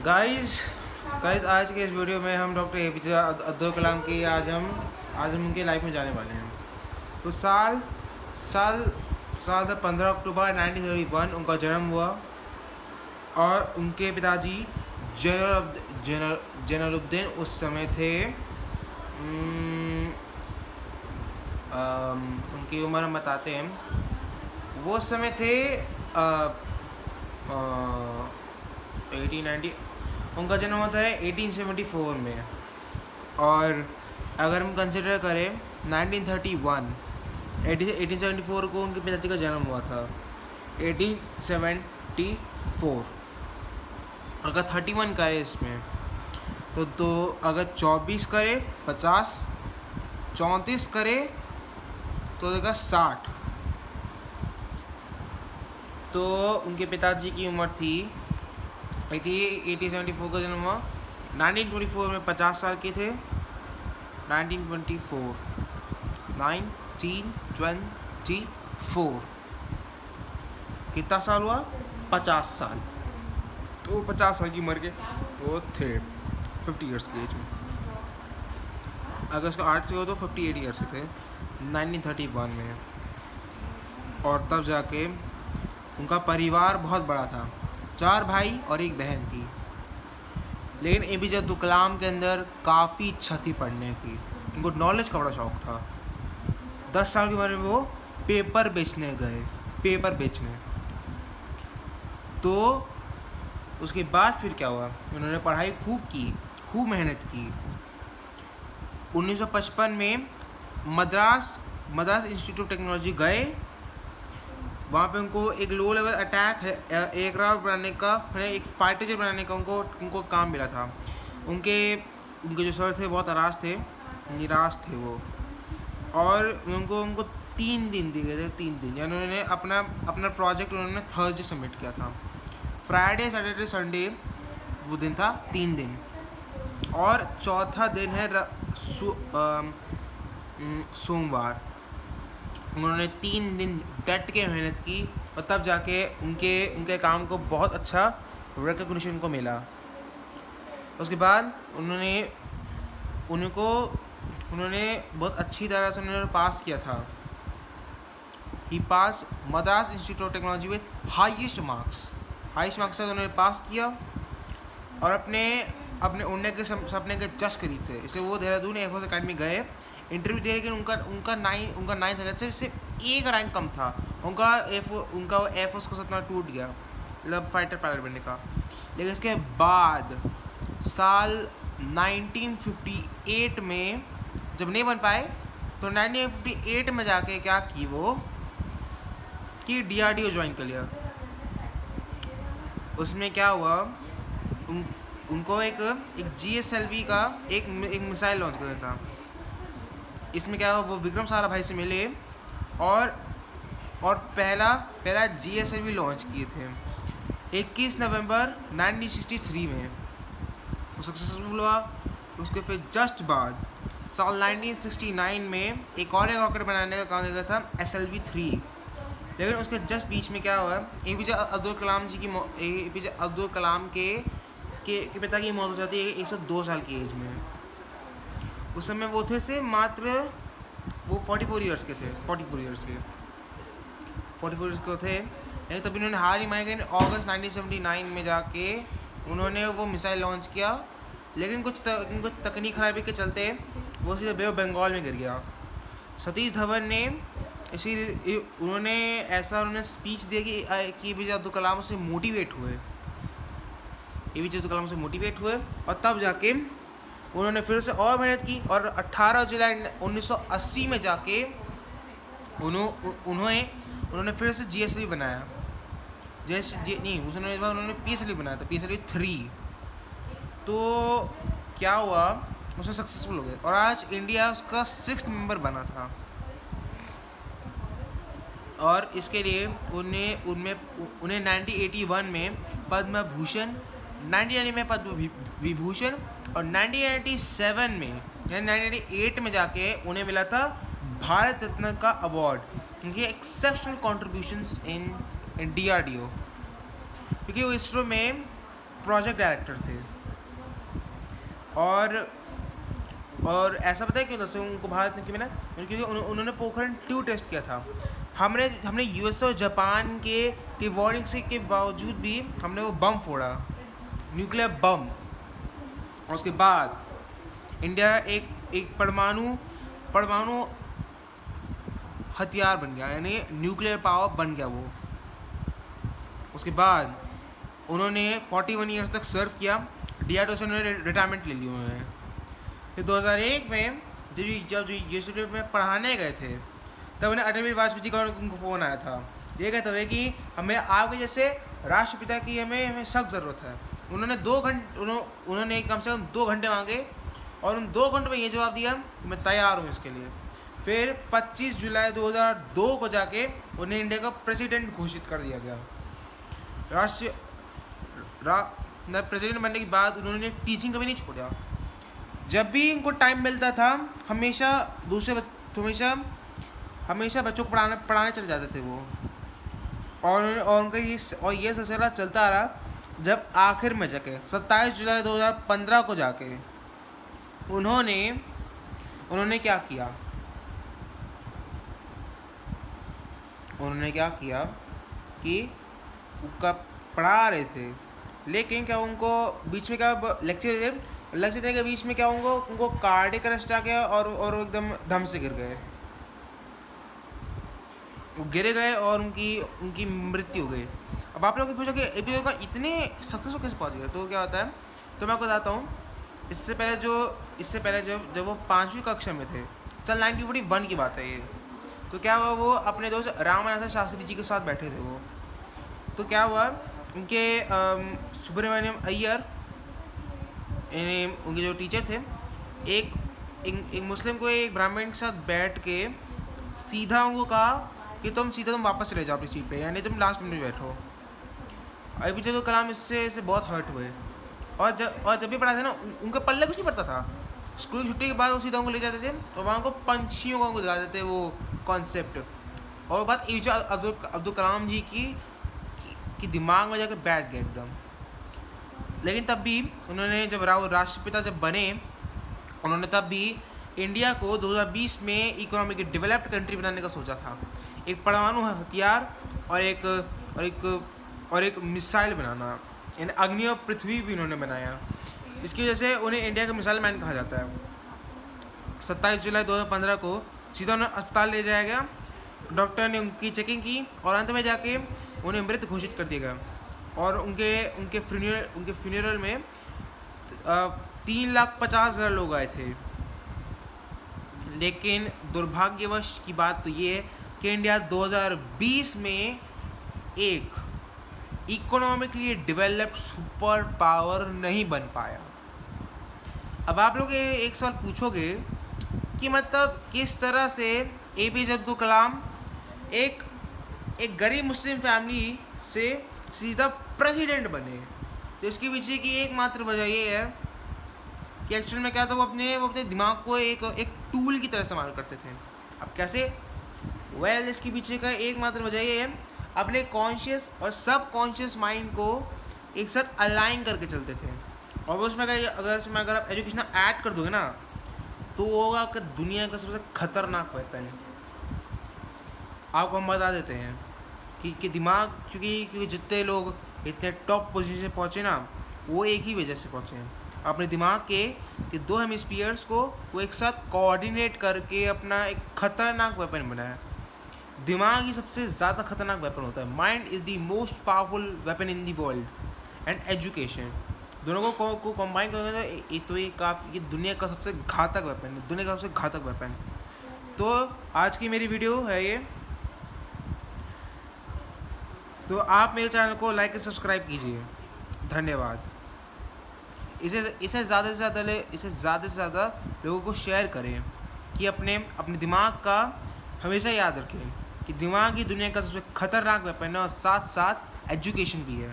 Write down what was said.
Guys guys आज के इस वीडियो में हम डॉक्टर एपीजे अब्दुल कलाम की आज हम उनके लाइफ में जाने वाले हैं। तो साल साल साल 15 अक्टूबर 1931 उनका जन्म हुआ और उनके पिताजी जैनुलब्दीन उस समय थे उनकी उम्र हम बताते हैं। वो समय थे 1890। उनका जन्म होता है 1874 में। और अगर हम कंसिडर करें 1874 को उनके पिताजी का जन्म हुआ था 1874। अगर 31 करे इसमें तो अगर 24 करे 50, 34 करे तो देगा 60। तो उनके पिताजी की उम्र थी 1874 का जन्म हुआ। 1924 में 50 साल के थे। 1924 कितना साल हुआ? 50 साल। तो 50 साल की उम्र के वो थे 50 ईयर्स की एज में। अगर उसका 8 से हो तो 58 ईयर्स के थे 1931 में। और तब जाके उनका परिवार बहुत बड़ा था, 4 भाई और 1 बहन थी। लेकिन एपीजे अब्दुल कलाम के अंदर काफ़ी इच्छा थी पढ़ने की। उनको नॉलेज का बड़ा शौक था। 10 साल की उम्र में वो पेपर बेचने गए, पेपर बेचने। तो उसके बाद फिर क्या हुआ, उन्होंने पढ़ाई खूब की, खूब मेहनत की। 1955 में मद्रास इंस्टीट्यूट ऑफ टेक्नोलॉजी गए। वहाँ पे उनको एक लो लेवल अटैक एयरक्राफ्ट बनाने का, एक फाइटर जेट बनाने का उनको काम मिला था। उनके जो सर थे बहुत निराश थे वो। और उनको 3 दिन दिए गए थे, 3 दिन। यानी उन्होंने अपना प्रोजेक्ट उन्होंने थर्सडे सबमिट किया था। फ्राइडे, सैटरडे, संडे वो दिन था, 3 दिन। और चौथा दिन है सोमवार। उन्होंने 3 दिन डट के मेहनत की और तब जाके उनके काम को बहुत अच्छा रिकग्निशन को मिला। उसके बाद उन्होंने बहुत अच्छी तरह से उन्होंने पास किया था। ही pass Madras institute of technology with highest marks से उन्होंने पास किया। और अपने उड़ने के सपने के जस्ट करीब थे। इसलिए वो देहरादून एयरफोर्स अकेडमी गए इंटरव्यू दे, लेकिन उनका 9th रैंक से सिर्फ 1 रैंक कम था। उनका एयरफोर्स का सपना टूट गया, मतलब फाइटर पायलट बनने का। लेकिन इसके बाद साल 1958 में जब नहीं बन पाए तो 1958 में जाके क्या की वो कि DRDO ज्वाइन कर लिया। उसमें क्या हुआ, उनको एक GSLV का एक मिसाइल लॉन्च किया था। इसमें क्या हुआ, वो विक्रम साराभाई से मिले और पहला GSLV लॉन्च किए थे 21 नवंबर 1963 में। वो सक्सेसफुल हुआ। उसके फिर जस्ट बाद साल 1969 में एक और रॉकेट बनाने का काम दिया था SLV-3। लेकिन उसके जस्ट बीच में क्या हुआ, एपीजे अब्दुल कलाम के पिता की मौत हो जाती है 102 साल की एज में। उस समय वो थे से मात्र वो 44 ईयर्स के थे। 44 ईयर्स के थे। लेकिन तभी उन्होंने हार ही मानी। अगस्त 1979 में जाके उन्होंने वो मिसाइल लॉन्च किया। लेकिन कुछ तकनीक खराबी के चलते वो सीधे बे ऑफ बंगाल में गिर गया। सतीश धवन ने उन्होंने स्पीच दिया कि एपीजे अब्दुल कलाम से मोटिवेट हुए। और तब जाके उन्होंने फिर से और मेहनत की और 18 जुलाई 1980 में जाके उन्होंने फिर से GSLV बनाया। उन्होंने PSLV बनाया था, PSLV-3। तो क्या हुआ, उसमें सक्सेसफुल हो गए और आज इंडिया उसका 6th मेंबर बना था। और इसके लिए उन्हें 1981 में पद्म भूषण, 1990 में पद्म विभूषण और 1997 में यानी 1998 में जाके उन्हें मिला था भारत रत्न का अवार्ड, क्योंकि एक्सेप्शनल कॉन्ट्रीब्यूशंस इन DRDO। क्योंकि वो इसरो में प्रोजेक्ट डायरेक्टर थे। और ऐसा पता है क्यों था उनको भारत में, ना क्योंकि उन्होंने पोखरण 2 टेस्ट किया था। हमने यूएस और जापान के वार्निंग से के बावजूद भी हमने वो बम फोड़ा, न्यूक्लियर बम। और उसके बाद इंडिया एक परमाणु हथियार बन गया, यानी न्यूक्लियर पावर बन गया वो। उसके बाद उन्होंने 41 ईयर्स तक सर्व किया, DRDO से उन्होंने रिटायरमेंट ले ली उन्होंने। फिर 2001 में जब यूनिवर्सिटी में पढ़ाने गए थे, तब उन्हें अटल बिहारी वाजपेयी जी का उनको फ़ोन आया था। ये कहते हुए कि हमें आपके जैसे राष्ट्रपिता की हमें सख्त ज़रूरत है। उन्होंने कम से कम 2 घंटे मांगे, और उन 2 घंटे में ये जवाब दिया कि मैं तैयार हूँ इसके लिए। फिर 25 जुलाई 2002 को जाके उन्हें इंडिया का प्रेसिडेंट घोषित कर दिया गया। प्रेसिडेंट बनने के बाद उन्होंने टीचिंग कभी नहीं छोड़ा। जब भी इनको टाइम मिलता था हमेशा बच्चों को पढ़ाने चले जाते थे वो। और उनका ये सिलसिला चलता रहा, जब आखिर में जाके 27 जुलाई 2015 को जाके उन्होंने क्या किया कि उनका पढ़ा रहे थे, लेकिन क्या उनको बीच में क्या लेक्चर देने के बीच में क्या उनको कार्डियक अरेस्ट आ गया, और एकदम दम से गिर गए। वो गिरे गए और उनकी मृत्यु हो गई। अब आप लोग पूछोगे एपिसोड का इतने सक्सेस कैसे पहुंच गया, तो क्या होता है, तो मैं आपको बताता हूँ। इससे पहले जब वो 5वीं कक्षा में थे, चल 1941 की बात है ये, तो क्या हुआ, वो अपने दोस्त रामानाथन शास्त्री जी के साथ बैठे थे वो। तो क्या हुआ, उनके सुब्रमण्यम अय्यर उनके जो टीचर थे, एक मुस्लिम को एक ब्राह्मण के साथ बैठ के सीधा उनको कहा कि तुम वापस चले जाओ अपनी सीट पे, यानी तुम लास्ट मिनट में बैठो। APJ अब्दुल कलाम इससे बहुत हर्ट हुए, और जब भी पढ़ाते ना उनके पल्ले कुछ नहीं पड़ता था। स्कूल की छुट्टी के बाद वो सीधा उनको ले जाते थे और वहाँ को पंछियों को दिखा देते वो कॉन्सेप्ट। और बात APJ अब्दुल कलाम जी की दिमाग में जाकर बैठ गया एकदम। लेकिन तब भी उन्होंने जब राष्ट्रपिता जब बने, उन्होंने तब भी इंडिया को 2020 में इकोनॉमिक डेवलप्ड कंट्री बनाने का सोचा था। एक परमाणु हथियार और एक मिसाइल बनाना, यानी अग्नि और पृथ्वी भी उन्होंने बनाया। इसकी वजह से उन्हें इंडिया का मिसाइल मैन कहा जाता है। 27 जुलाई 2015 को सीधा उन्हें अस्पताल ले जाया गया। डॉक्टर ने उनकी चेकिंग की और अंत में जाके उन्हें मृत घोषित कर दिया गया। और उनके फ्यूनरल में 3,50,000 लोग आए थे। लेकिन दुर्भाग्यवश की बात तो ये है कि इंडिया 2020 में एक इकोनॉमिकली डेवलप्ड सुपर पावर नहीं बन पाया। अब आप लोग एक सवाल पूछोगे कि मतलब किस तरह से APJ अब्दुल कलाम एक गरीब मुस्लिम फैमिली से सीधा प्रेसिडेंट बने। तो इसके पीछे की एकमात्र वजह ये है कि एक्चुअल में क्या था, वो अपने दिमाग को एक टूल की तरह इस्तेमाल करते थे। अब कैसे? इसके पीछे का एकमात्र वजह ये है, अपने कॉन्शियस और सब कॉन्शियस माइंड को एक साथ अलाइन करके चलते थे। और उसमें अगर आप एजुकेशन ऐड कर दोगे ना, तो वो होगा कि दुनिया का सबसे खतरनाक वेपन। आपको हम बता देते हैं कि दिमाग, क्योंकि जितने लोग इतने टॉप पोजीशन से पहुँचे ना, वो एक ही वजह से पहुँचे हैं। अपने दिमाग के 2 हेमिस्फीयर्स को वो एक साथ कोऑर्डिनेट करके अपना एक खतरनाक वेपन बनाया। दिमाग ही सबसे ज़्यादा खतरनाक वेपन होता है। Mind is the most powerful weapon in the world. And education, दोनों को कंबाइन करेंगे तो ये दुनिया का सबसे घातक वेपन है, दुनिया का सबसे घातक वेपन। तो आज की मेरी वीडियो है ये। तो आप मेरे चैनल को लाइक और सब्सक्राइब कीजिए। धन्यवाद। इसे ज़्यादा से ज़्यादा लोगों को शेयर करें कि अपने दिमाग का हमेशा याद रखें कि दिमाग ही दुनिया का सबसे खतरनाक वेपन है, और साथ साथ एजुकेशन भी है।